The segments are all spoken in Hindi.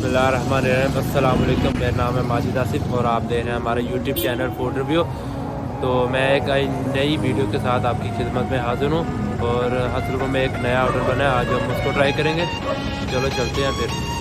बिस्मिल्लाहिर्रहमानिर्रहीम। अस्सलाम वालेकुम। मेरा नाम है माजिद आसिफ और आप देख रहे हैं हमारा यूट्यूब चैनल फूड रिव्यू। तो मैं एक नई वीडियो के साथ आपकी खिदमत में हाजिर हूँ और असल में एक नया ऑर्डर बना है, आज हम उसको ट्राई करेंगे। चलो चलते हैं फिर।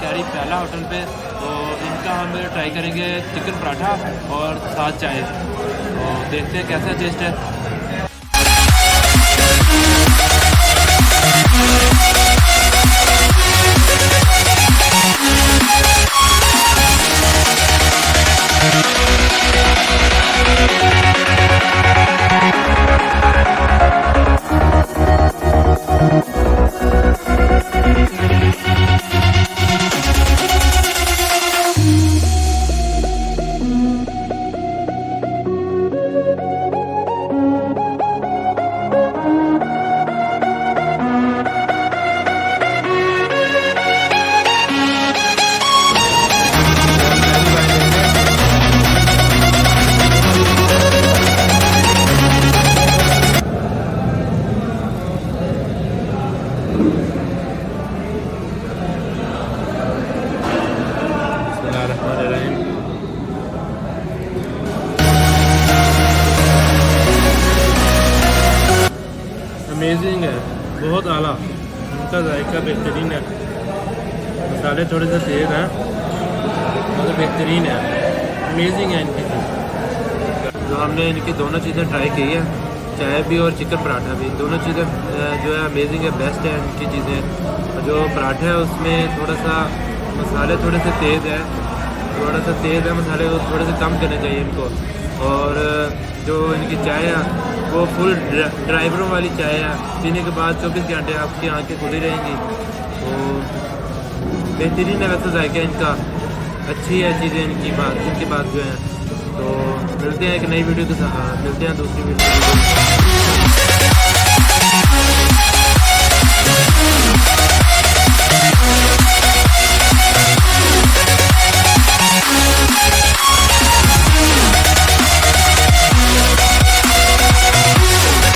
कैरी पहला होटल पे, तो इनका हम ट्राई करेंगे चिकन पराठा और साथ चाय। तो देखते हैं कैसा टेस्ट है। अमेजिंग है, बहुत आला, उनका जायका बेहतरीन है। मसाले थोड़े से तेज हैं मगर बेहतरीन है, अमेजिंग है इनकी चीज़। जो हमने इनकी दोनों चीज़ें ट्राई की है, चाय भी और चिकन पराठा भी, दोनों चीज़ें जो है अमेजिंग है, बेस्ट है इनकी चीज़ें। जो पराठा है उसमें थोड़ा सा मसाले थोड़े से तेज़ है, मसाले वो थोड़े से कम करने चाहिए इनको। और जो इनकी चाय है वो फुल ड्राइवरों वाली चाय है, पीने के बाद 24 घंटे आपकी आंखें खुली रहेंगी। तो बेहतरीन है वैसे जायका इनका, अच्छी है चीज़ें इनकी बात जो है। तो मिलते हैं एक नई वीडियो के साथ, मिलते हैं दूसरी वीडियो।